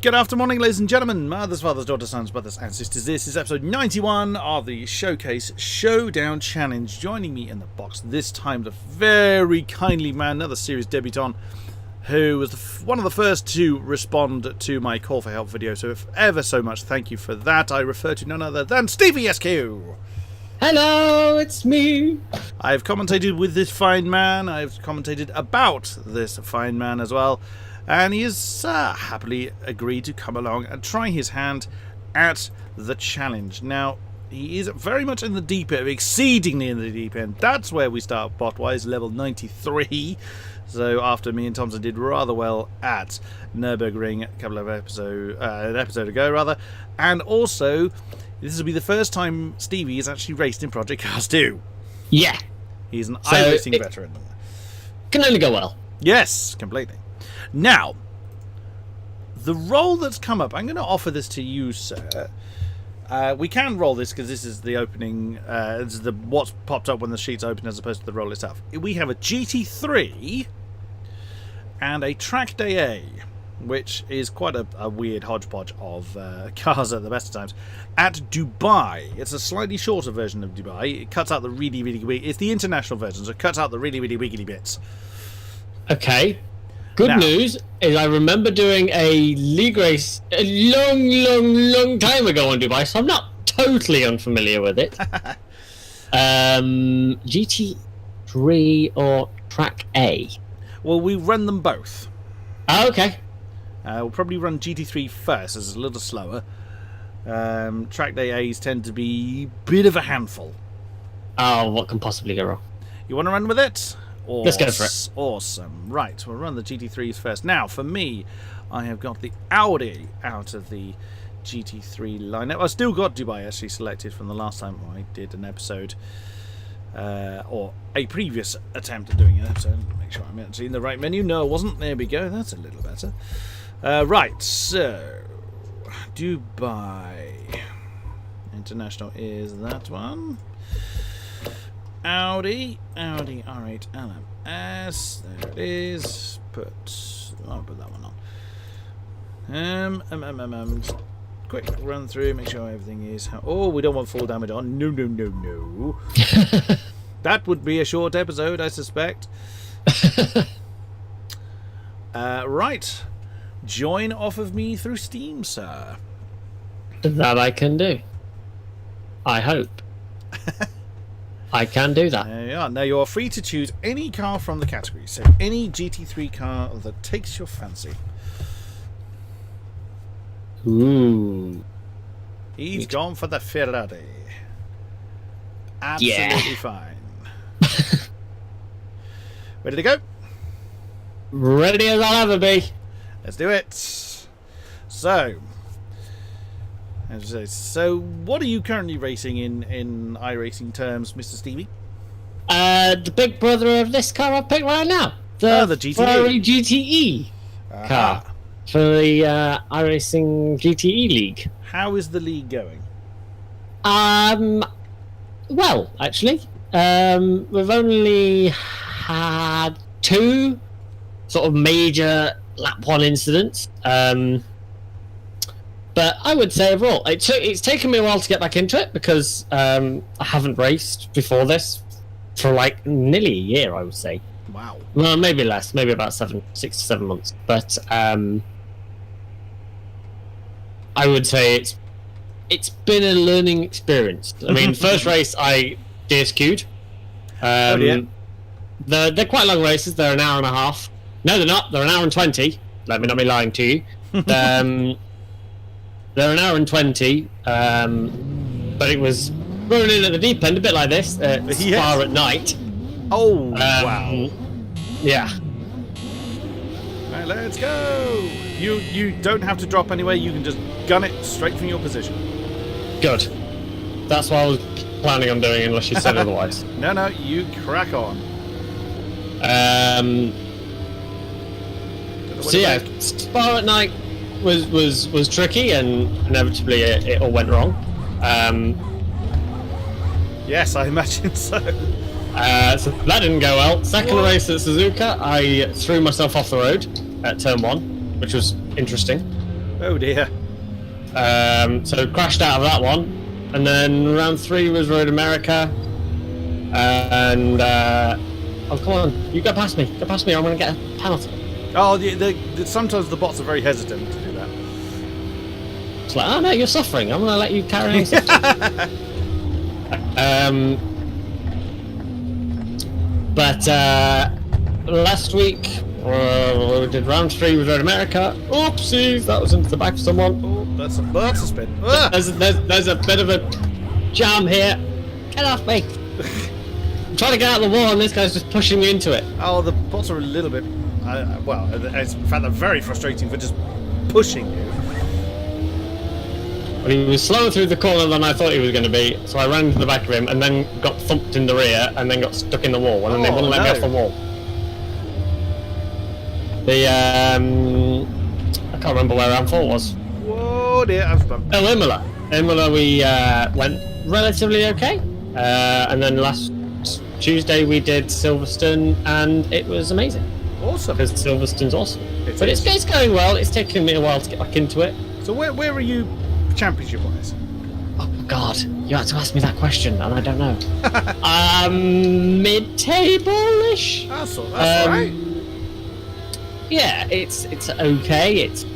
Good afternoon, ladies and gentlemen, mothers, fathers, daughters, sons, brothers, and sisters. This is episode 91 of the Showcase Showdown Challenge. Joining me in the box this time, the very kindly man, another series debutant, who was one of the first to respond to my call for help video. So if ever so much thank you for that. I refer to none other than Stevie SQ. Hello, it's me. I've commentated with this fine man. I've commentated about this fine man as well. And he has happily agreed to come along and try his hand at the challenge. Now, he is very much in the deep end, exceedingly in the deep end. That's where we start bot-wise, level 93. So after me and Thompson did rather well at Nürburgring a couple of an episode ago, rather. And also, this will be the first time Stevie has actually raced in Project Cars 2. Yeah. He's an iRacing veteran. Can only go well. Yes, completely. Now, the role that's come up, I'm going to offer this to you, sir. We can roll this because this is the opening, this is what's popped up when the sheet's open as opposed to the roll itself. We have a GT3 and a Track Day A, which is quite a weird hodgepodge of cars at the best of times, at Dubai. It's a slightly shorter version of Dubai. It cuts out the really, it's the international version, so it cuts out the really, really wiggly bits. Okay. Good news is I remember doing a league race a long time ago on Dubai, so I'm not totally unfamiliar with it. GT3 or Track A? Well, we run them both. Oh, okay. We'll probably run GT3 first, as it's a little slower. Track Day A's tend to be a bit of a handful. Oh, what can possibly go wrong? You want to run with it? Let's go for it. Awesome. Right, we'll run the GT3s first. Now, for me, I have got the Audi out of the GT3 lineup. I've still got Dubai actually selected from the last time I did an episode, or a previous attempt at doing an episode. Make sure I'm actually in the right menu. No, I wasn't. There we go. That's a little better. Right, so Dubai International is that one. Audi R8 LMS, there it is. I'll put that one on. Quick run through, make sure everything is. Oh, we don't want full damage on. No. That would be a short episode, I suspect. Right, join off of me through Steam, sir. That I can do. I hope. I can do that. There you are. Now you are free to choose any car from the category. So any GT3 car that takes your fancy. Ooh. He's gone for the Ferrari. Absolutely fine. Ready to go? Ready as I'll ever be. Let's do it. So what are you currently racing in iRacing terms, Mr. Stevie? The big brother of this car I picked right now. The GTE. Ferrari GTE car for the iRacing GTE League. How is the league going? Well, actually, we've only had 2 sort of major lap 1 incidents. But I would say overall, it's taken me a while to get back into it because I haven't raced before this for like nearly a year, I would say. Wow. Well, maybe less, maybe about 6 to 7 months. But I would say it's been a learning experience. I mean, first race I DSQ'd. They're quite long races. They're an hour and a half. No, they're not. They're an hour and 20. Let me not be lying to you. They're an hour and 20, but it was running in at the deep end, a bit like this, Spa at night. Oh, wow. Yeah. Right, let's go. You don't have to drop anywhere. You can just gun it straight from your position. Good. That's what I was planning on doing, unless you said otherwise. No, you crack on. So yeah, Spa at night was tricky, and inevitably it all went wrong. Yes, I imagine so. So that didn't go well. Second race at Suzuka, I threw myself off the road at turn 1, which was interesting. Oh dear. So crashed out of that one, and then round 3 was Road America, and oh come on, you go past me, I'm gonna get a penalty. Oh, sometimes the bots are very hesitant to do that. It's like, oh no, you're suffering, I'm gonna let you carry on suffering. But last week we did round 3 with Road America. Oopsies, that was into the back of someone. Oh, that's a spin. Ah! There's a bit of a jam here. Get off me! I'm trying to get out of the wall, and this guy's just pushing me into it. Oh, the bots are a little bit. Well, in fact, they're very frustrating for just pushing you. Well, he was slower through the corner than I thought he was going to be, so I ran into the back of him, and then got thumped in the rear, and then got stuck in the wall, and then they wouldn't let me off the wall. I can't remember where round 4 was. Whoa, dear, I've bumped. Oh, Imola. Imola, we went relatively okay, and then last Tuesday we did Silverstone, and it was amazing. Awesome. Because Silverstone's awesome. It's going well. It's taken me a while to get back into it. So where are you championship-wise? Oh God, you had to ask me that question, and I don't know. Mid-table-ish. That's alright. Yeah, it's okay. It's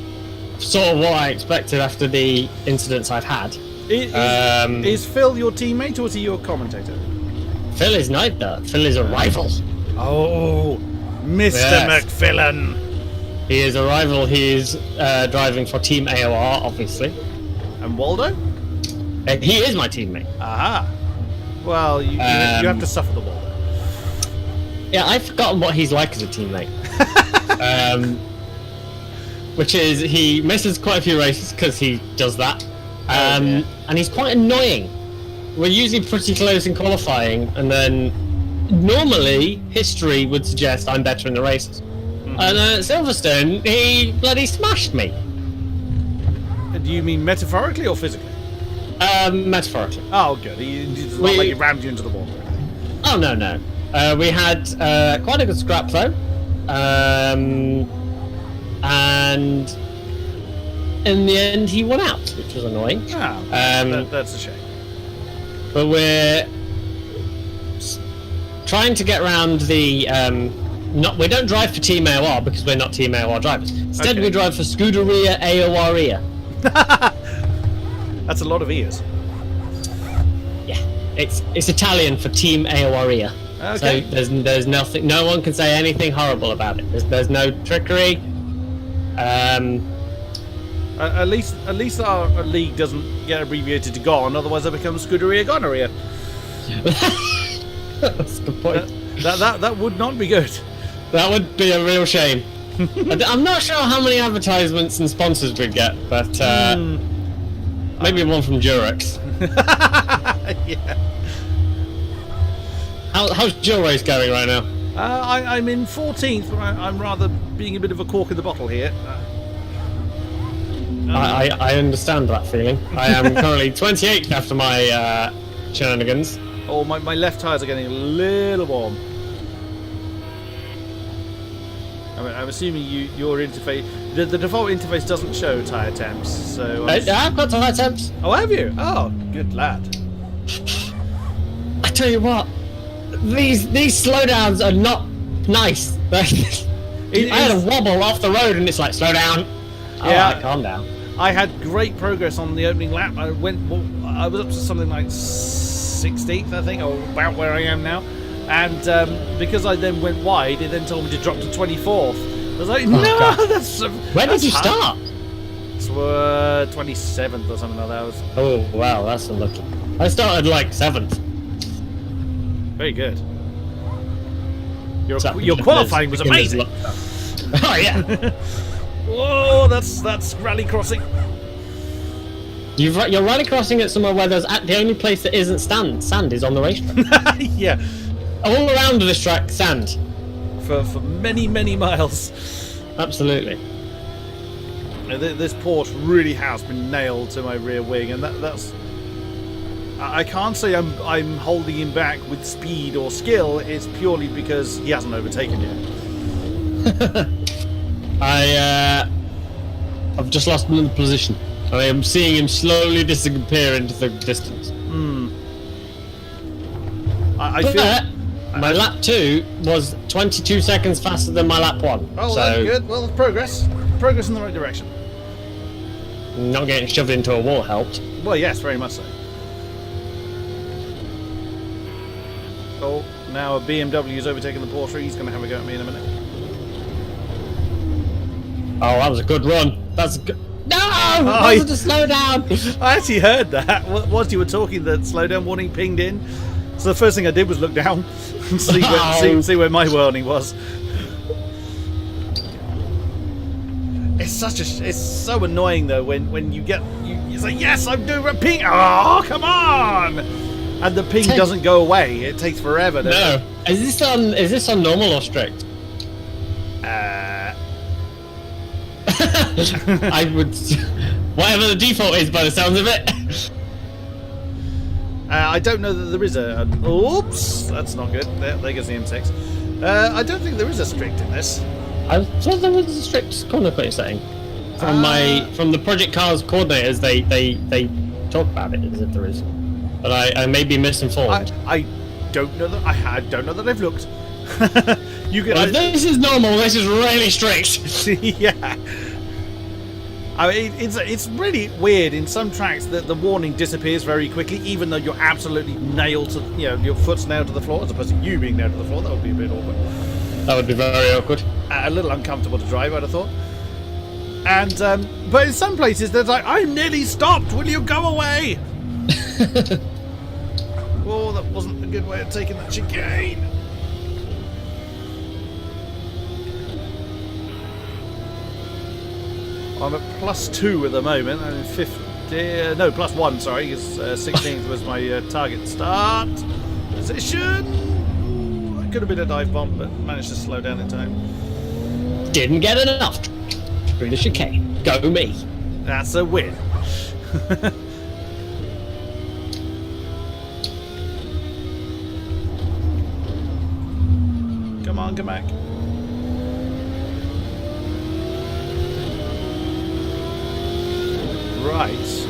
sort of what I expected after the incidents I've had. Is Phil your teammate or is he your commentator? Phil is neither. Phil is a rival. Oh, Mr. Yes. McFillan. He is a rival. He is driving for Team AOR, obviously. And Waldo? He is my teammate. Aha. Well, you have to suffer the Waldo. Yeah, I've forgotten what he's like as a teammate. Which is, he misses quite a few races because he does that. And he's quite annoying. We're usually pretty close in qualifying, and then normally history would suggest I'm better in the races. Mm-hmm. And at Silverstone, he bloody smashed me. Do you mean metaphorically or physically? Metaphorically. Oh, good. It's not like he rammed you into the wall or anything. Oh, no. We had quite a good scrap, though. And in the end, he won out, which was annoying. Oh, that's a shame. But we're trying to get around the... we don't drive for Team AOR because we're not Team AOR drivers. Instead, we drive for Scuderia AORia. That's a lot of ears. Yeah, it's Italian for Team AORia. Okay. So there's nothing. No one can say anything horrible about it. There's no trickery. At least our league doesn't get abbreviated to GON, otherwise it becomes Scuderia Gonorrhea. That's a good point. That would not be good. That would be a real shame. I'm not sure how many advertisements and sponsors we'd get, but maybe one from Durex. Yeah. How's your race going right now? I'm in 14th, but I'm rather being a bit of a cork in the bottle here. I understand that feeling. I am currently 28th after my shenanigans. Oh, my left tyres are getting a little warm. I'm assuming your interface... The default interface doesn't show tyre temps, so... I've got tyre temps. Oh, have you? Oh, good lad. I tell you what, these slowdowns are not nice. I had a wobble off the road and it's like, slow down. Yeah. Alright, calm down. I had great progress on the opening lap. I was up to something like 16th, I think, or about where I am now. And because I then went wide, it then told me to drop to 24th. I was like, no, God. that's... Where did you start? It's 27th or something like that. Oh, wow, that's unlucky. I started like 7th. Very good. Your qualifying was amazing. Oh, yeah. Whoa, that's rally crossing. You're rally crossing at somewhere where there's the only place that isn't sand is on the racetrack. Yeah. All around this track, sand. For many, many miles. Absolutely. This port really has been nailed to my rear wing, and that's... I can't say I'm holding him back with speed or skill. It's purely because he hasn't overtaken yet. I've just lost another position. I am seeing him slowly disappear into the distance. I feel... My lap 2 was 22 seconds faster than my lap 1. Oh, so that's good. Well, progress. Progress in the right direction. Not getting shoved into a wall helped. Well, yes, very much so. Oh, now a BMW is overtaking the Porsche. He's going to have a go at me in a minute. Oh, that was a good run. That's a good... No! Oh, Wasn't a slow down! I actually heard that. Whilst you were talking, the slowdown warning pinged in. So the first thing I did was look down and see where my warning was. It's so annoying though when you get it's like, yes, I'm doing a ping. Oh, come on! And the ping doesn't go away. It takes forever. No. Is this on normal or strict? I would whatever the default is by the sounds of it. I don't know that there is a... Oops! That's not good. There goes the M6. I don't think there is a strict in this. I thought there was a strict corner plate setting. From the Project Cars coordinators, they talk about it as if there is. But I may be misinformed. I don't know that... I don't know that I've looked. Well, if this is normal, this is really strict. Yeah. I mean, it's really weird. In some tracks, the warning disappears very quickly, even though you're absolutely nailed to, your foot's nailed to the floor, as opposed to you being nailed to the floor. That would be a bit awkward. That would be very awkward. A little uncomfortable to drive, I'd have thought. And but in some places, there's like, I'm nearly stopped. Will you go away? Oh, that wasn't a good way of taking that chicane. I'm at +2 at the moment. I'm in 50. No, +1. Sorry, because 16th was my target start position. Ooh, that could have been a dive bomb, but managed to slow down in time. Didn't get enough. Through the chicane. Go me. That's a win. Come on, come back. Right.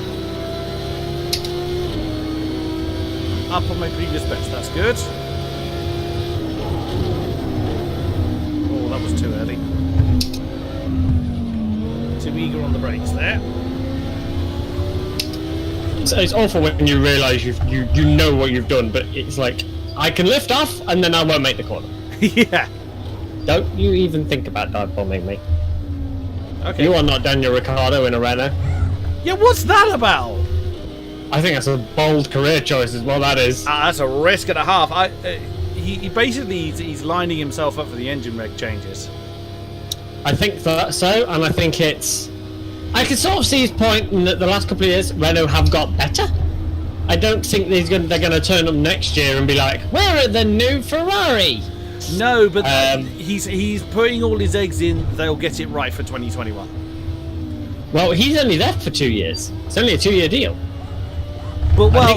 Up on my previous best, that's good. Oh, that was too early. Too eager on the brakes there. It's awful when you realise you know what you've done, but it's like, I can lift off and then I won't make the corner. Yeah. Don't you even think about dive bombing me. Okay. You are not Daniel Ricciardo in a Renault. Yeah, what's that about? I think that's a bold career choice is what that is. That's a risk and a half. He basically he's lining himself up for the engine reg changes. I think that so, and I think it's... I can sort of see his point in that the last couple of years Renault have got better. I don't think they're going to turn up next year and be like, where are the new Ferrari? No, but he's putting all his eggs in. They'll get it right for 2021. Well, he's only there for 2 years. It's only a 2-year deal. But I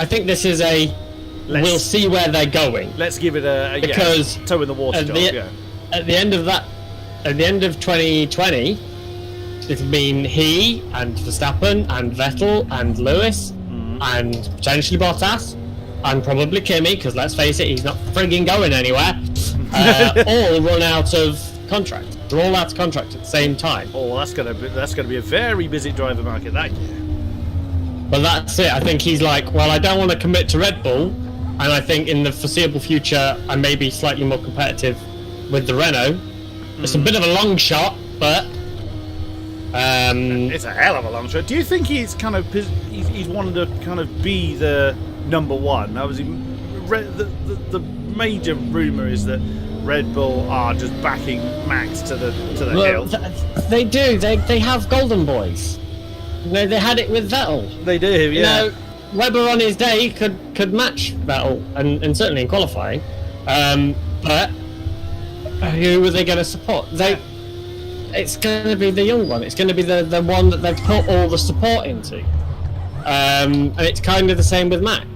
think this is a. We'll see where they're going. Let's give it a because toe in the water at job. At the end of 2020, it's been he and Verstappen and Vettel and Lewis and potentially Bottas and probably Kimi, because let's face it, he's not frigging going anywhere. All run out of contract. They're all out of contract at the same time. Oh, that's gonna be a very busy driver market that year. But that's it. I think he's like, well, I don't want to commit to Red Bull, and I think in the foreseeable future I may be slightly more competitive with the Renault. It's a bit of a long shot, but it's a hell of a long shot. Do you think he's kind of he's wanted to kind of be the number one? The major rumor is that Red Bull are just backing Max to the hill. They do. They have golden boys. They had it with Vettel. They do, yeah. Webber on his day could match Vettel, and certainly in qualifying. But who were they going to support? It's going to be the young one. It's going to be the one that they've put all the support into. And it's kind of the same with Mac.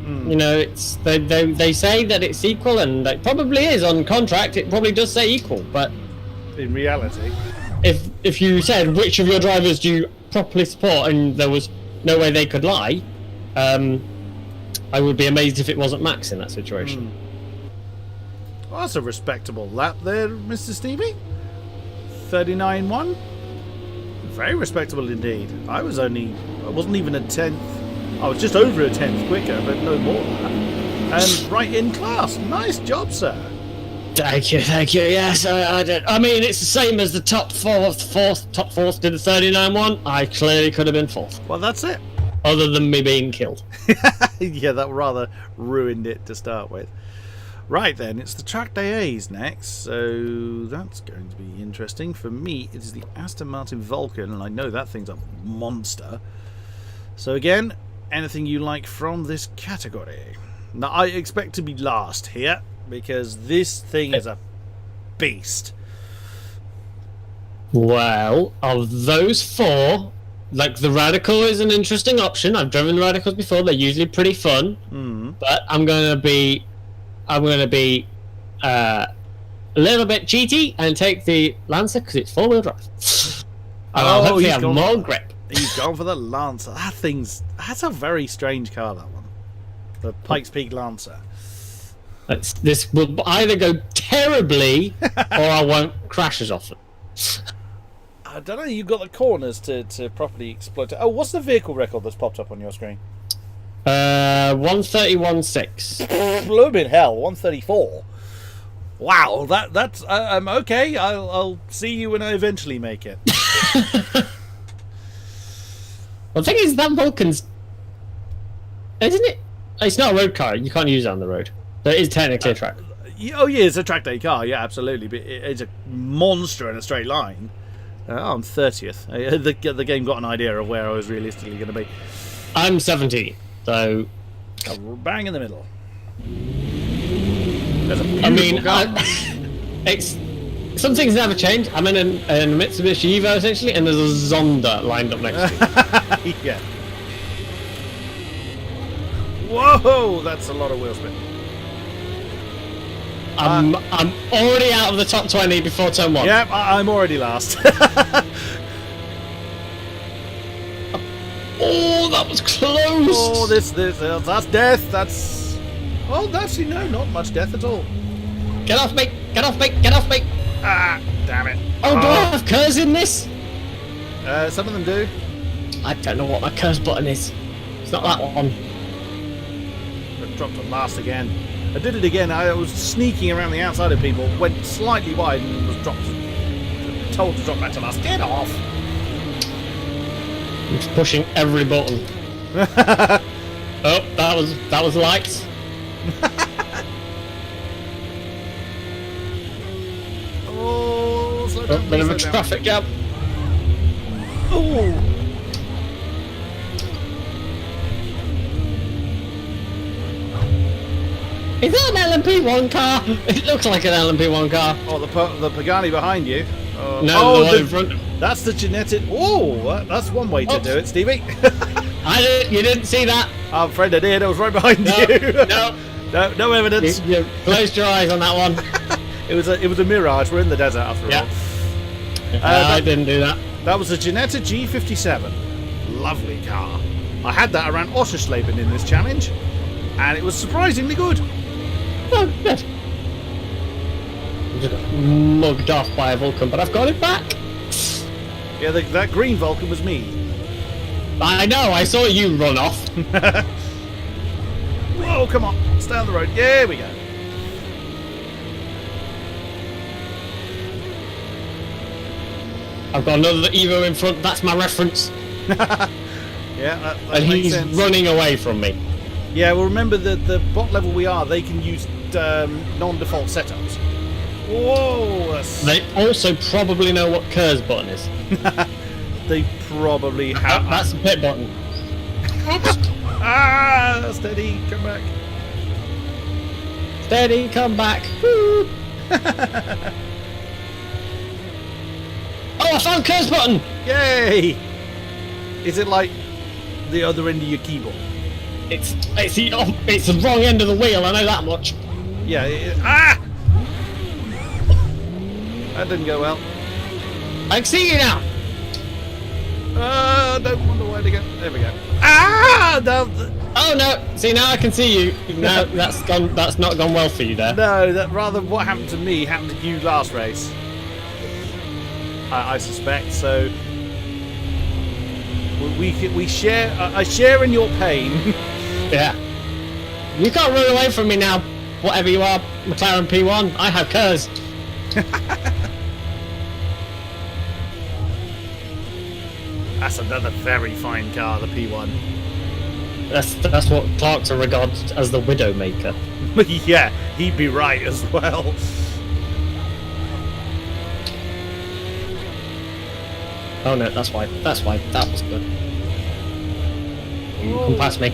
You know, it's they say that it's equal, and it probably is on contract. It probably does say equal, but in reality, if if you said which of your drivers do you properly support, and there was no way they could lie, I would be amazed if it wasn't Max in that situation. Well, that's a respectable lap there, Mr. Stevie. 39.1. Very respectable indeed. I wasn't even a tenth. I was just over a tenth quicker, but no more than that. And right in class. Nice job, sir. Thank you. Yes, I did. I mean, it's the same as the top fourth did the 39.1. I clearly could have been fourth. Well, that's it. Other than me being killed. Yeah, that rather ruined it to start with. Right then, it's the track day A's next, so that's going to be interesting. For me, it is the Aston Martin Vulcan, and I know that thing's a monster. So again, anything you like from this category. Now, I expect to be last here, because this thing is a beast. Well, of those four, like the Radical is an interesting option. I've driven the Radicals before; they're usually pretty fun. But I'm going to be a little bit cheaty and take the Lancer because it's four-wheel drive. And I'll hopefully have more grip. He's gone for the Lancer. That's a very strange car, that one. The Pikes Peak Lancer. This will either go terribly or I won't crash as often. I don't know, you've got the corners to properly exploit it. Oh, what's the vehicle record that's popped up on your screen? 131.6. Blooming hell, 134. Wow, that's okay. I'll see you when I eventually make it. Well, the thing is, that Vulcan's, isn't it? It's not a road car. You can't use it on the road. But it is technically a track. Oh yeah, it's a track day car. Yeah, absolutely. But it's a monster in a straight line. I'm 30th. The game got an idea of where I was realistically going to be. I'm 17, so bang in the middle. There's a beautiful car. It's some things never change. I'm in a Mitsubishi Evo essentially, and there's a Zonda lined up next to it. Yeah. Whoa, that's a lot of wheel spin. I'm already out of the top 20 before turn 1. Yep, I'm already last. Oh, that was close. Oh, that's death. That's actually no, not much death at all. Get off me! Ah, damn it. Oh, do I have curves in this? Some of them do. I don't know what my curves button is. It's not that one. I dropped it last again. I did it again. I was sneaking around the outside of people, went slightly wide and was told to drop back to last. Get off! I'm just pushing every button. Oh, that was lights. Oh, slow down. Bit of a traffic jam. Oh. Is that an LMP1 car? It looks like an LMP1 car. Oh, the Pagani behind you. No, the one in front. That's the genetic. Oh, that's one way to do it, Stevie. You didn't see that. I'm afraid I did. I was right behind you. No evidence. You closed your eyes on that one. It was a mirage. We're in the desert after all. I didn't do that. That was a Ginetta G57. Lovely car. I had that around Oschersleben in this challenge, and it was surprisingly good. Oh, good. I'm just mugged off by a Vulcan, but I've got it back. Yeah, that green Vulcan was me. I know, I saw you run off. Whoa, come on. Stay on the road. Here we go. I've got another Evo in front, that's my reference. Yeah, that and makes he's sense. running away from me. Yeah, well, remember the bot level we are, they can use non-default setups. Whoa! They also probably know what Kerr's button is. They probably have. That's the pit button. Steady, come back. Steady, come back. Woo. Oh, I found Kerr's button! Yay! Is it like the other end of your keyboard? It's the wrong end of the wheel, I know that much. Yeah, that didn't go well. I can see you now. I don't wonder where to go. There we go. Ah! No, Oh no! See, now I can see you. No, that's gone. That's not gone well for you there. no, that rather what happened to me happened to you last race. I suspect so. We share. I share in your pain. Yeah. You can't run away from me now. Whatever you are, McLaren P1. I have Kers. That's another very fine car, the P1. That's what Clark's are regarded as the Widowmaker. Yeah, he'd be right as well. Oh no, that's why. That's why. That was good. You come past me.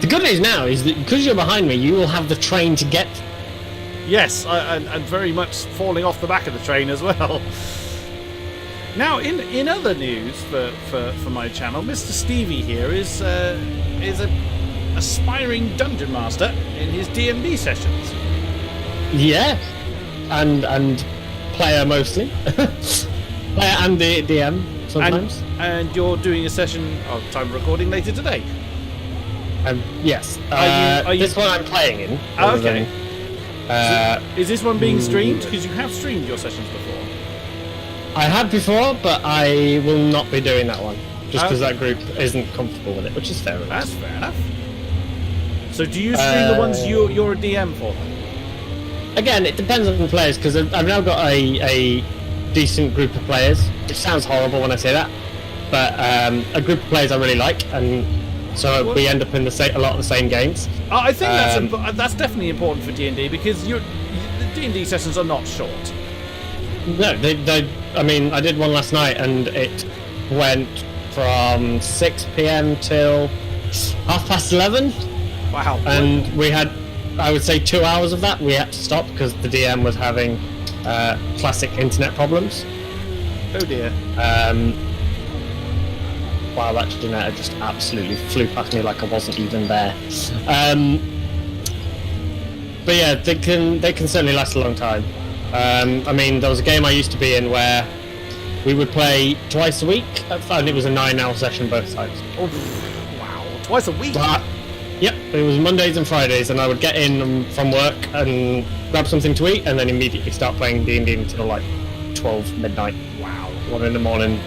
The good news now is that because you're behind me, you will have the train to get. Yes, and very much falling off the back of the train as well. Now, in other news for my channel, Mr. Stevie here is a aspiring dungeon master in his D&D sessions. Yeah, and player mostly. Player and the DM sometimes. And you're doing a session of time recording later today. Yes. Are you this one I'm playing in. Okay. Is this one being streamed? Mm. Because you have streamed your sessions before. I had before, but I will not be doing that one. Just because Okay. that group isn't comfortable with it, which is fair enough. That's fair enough. So do you stream the ones you're a DM for? Again, it depends on the players, because I've now got a decent group of players, which sounds horrible when I say that, but a group of players I really like, and so we end up in a lot of the same games. I think that's definitely important for D&D because the D&D sessions are not short. No, I mean, I did one last night, and it went from 6 PM till 11:30. Wow. And we had, I would say, 2 hours of that we had to stop because the DM was having classic internet problems. Oh dear. Wow, that generator just absolutely flew past me like I wasn't even there. But yeah, they can certainly last a long time. I mean, there was a game I used to be in where we would play twice a week, and it was a 9-hour session both times. Oh, wow. Twice a week? But, yep, it was Mondays and Fridays, and I would get in from work and grab something to eat, and then immediately start playing D&D until like 12 midnight. Wow. 1 in the morning.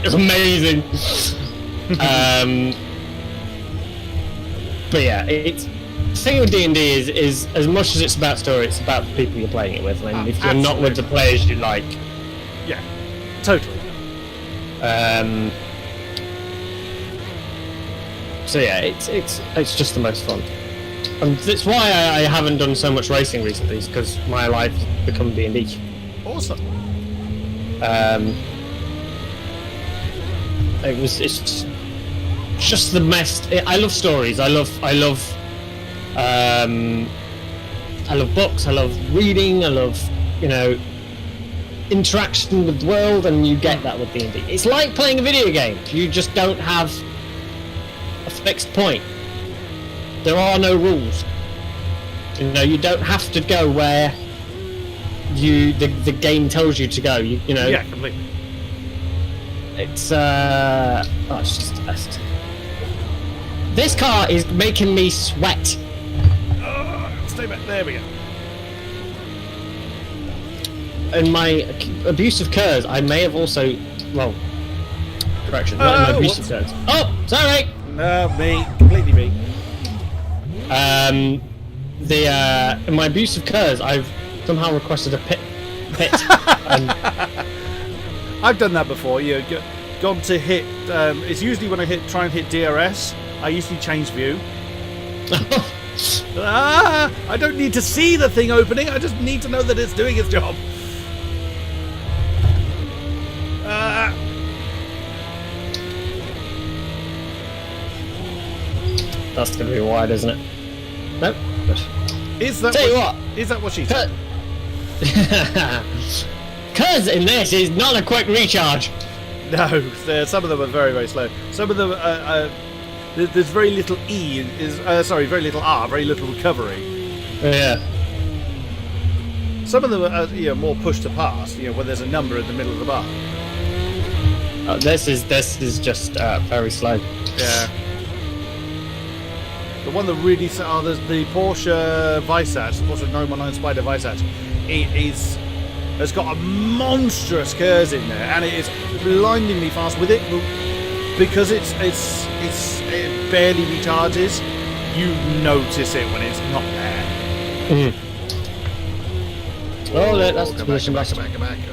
It was amazing. But yeah, the thing with D&D is as much as it's about story, it's about the people you're playing it with. And if you're not with the players you like, yeah, totally. So yeah, it's just the most fun, and that's why I haven't done so much racing recently. Is because my life has become D&D. Awesome. It's just the best. I love stories. I love books. I love reading. I love interaction with the world, and you get that with D&D. It's like playing a video game. You just don't have a fixed point. There are no rules. You don't have to go where the game tells you to go. Yeah, completely. It's just the best. This car is making me sweat. Stay back. There we go. And my abusive curves, I may have also... Well, correction, not in my abusive curves. Oh, sorry! No, me. Completely me. In my abusive curves, I've somehow requested a pit. And I've done that before. Gone to hit. It's usually when I try and hit DRS. I usually change view. I don't need to see the thing opening. I just need to know that it's doing its job. That's going to be wide, isn't it? Nope. Good. Is that Tell you what? Is that what she said? Cuz in this is not a quick recharge. No, some of them are very, very slow. Some of them, there's very little very little R, very little recovery. Yeah. Some of them are more push to pass, where there's a number in the middle of the bar. This is just very slow. Yeah. The one that really... there's the Porsche Weissach, the Porsche 919 Spider Weissach. It's got a monstrous curves in there, and it is blindingly fast with it. Because it barely recharges, you notice it when it's not there. Oh, that's go collision back.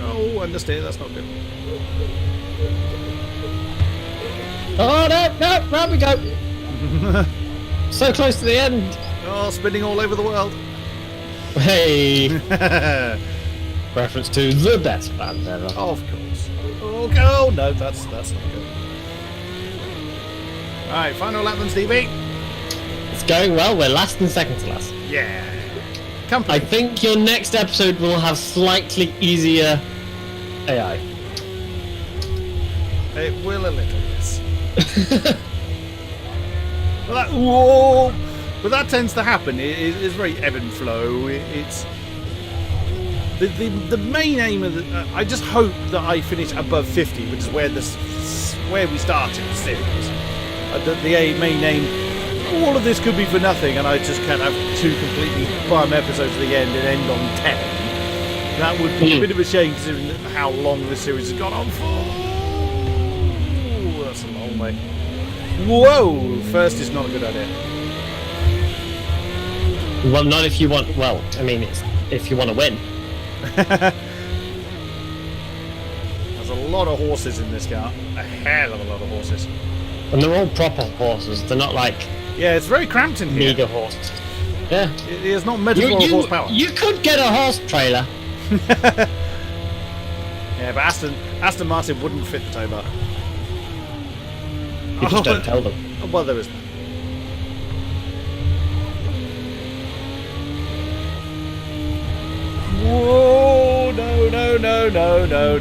Oh, understeer, that's not good. Oh, no, round we go. So close to the end. Oh, spinning all over the world. Hey. Reference to the best band ever. Of course. Oh, no, that's not good. Alright, final lap then, Stevie. It's going well. We're last and second to last. Yeah. I think your next episode will have slightly easier AI. It will a little, yes. But that tends to happen. It's very ebb and flow. It's the main aim of I just hope that I finish above 50, which is where we started the series. The main aim. All of this could be for nothing, and I just can't have 2 completely bum episodes at the end and end on 10. That would be a bit of a shame considering how long this series has gone on for. Ooh, that's a long way. Whoa! First is not a good idea. Well, not if you want. Well, I mean, it's if you want to win. There's a lot of horses in this car. A hell of a lot of horses. And they're all proper horses. They're not like... Yeah, it's very cramped in here. Mega horses. Yeah. It's not metaphorical horsepower. You could get a horse trailer. Yeah, but Aston Martin wouldn't fit the tow bar. You just don't tell them. Well, there is. Whoa!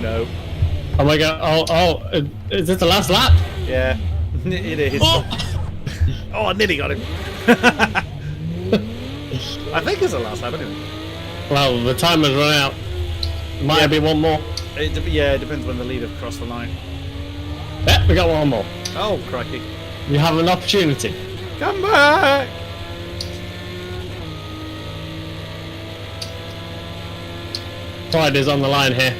No. Oh my god! Oh! Is this the last lap? Yeah, it is. Oh, I nearly got him. I think it's the last lap anyway. well, the time has run out. Might be one more. It depends when the leader crossed the line. Yeah, we got one more. Oh, crikey. You have an opportunity. Come back! Pride is on the line here.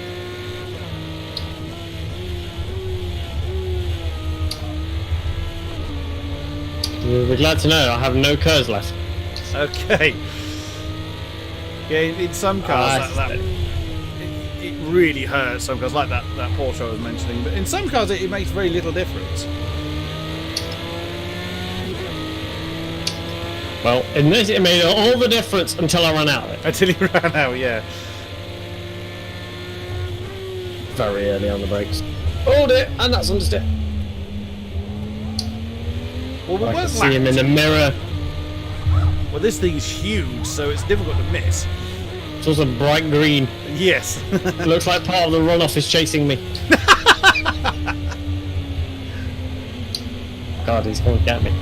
You'll be glad to know I have no curves left. Okay. Yeah, in some cars, it really hurts. Some cars, like that Porsche I was mentioning, but in some cars it makes very little difference. Well, in this it made all the difference until I ran out of it. Until you ran out, yeah. Very early on the brakes. Hold it, and that's understeer. Well, I can see him in the mirror. Well, this thing's huge, so it's difficult to miss. It's also bright green. Yes. It looks like part of the runoff is chasing me. God, he's going to get me.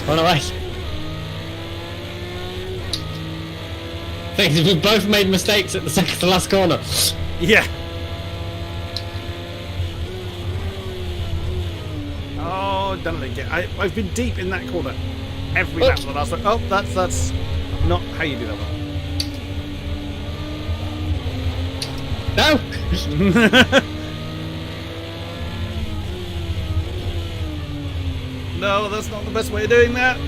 Run away. Things we both made mistakes at the second to last corner. Yeah. Oh, done it again. I've been deep in that corner every lap of the last one. Oh, that's not how you do that one. No! No, that's not the best way of doing that.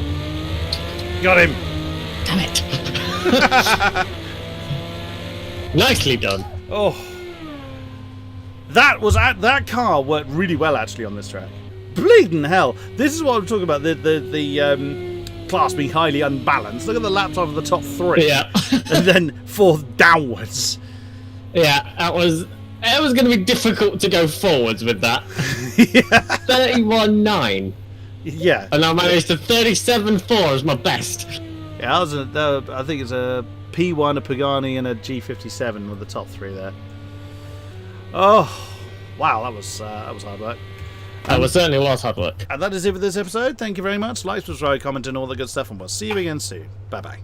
Got him. Damn it. Nicely done. Oh. That car worked really well actually on this track. Bleeding hell. This is what I'm talking about. The class being highly unbalanced. Look at the lap time of the top 3. Yeah. And then 4th downwards. Yeah, it was going to be difficult to go forwards with that. Yeah. 31.9. Yeah. And I managed to 37.4 as my best. Yeah, I think it's a P1, a Pagani, and a G57 with the top 3 there. Oh, wow, that was hard work. That was certainly a lot of hard work. And that is it for this episode. Thank you very much. Like, subscribe, comment, and all the good stuff, and we'll see you again soon. Bye-bye.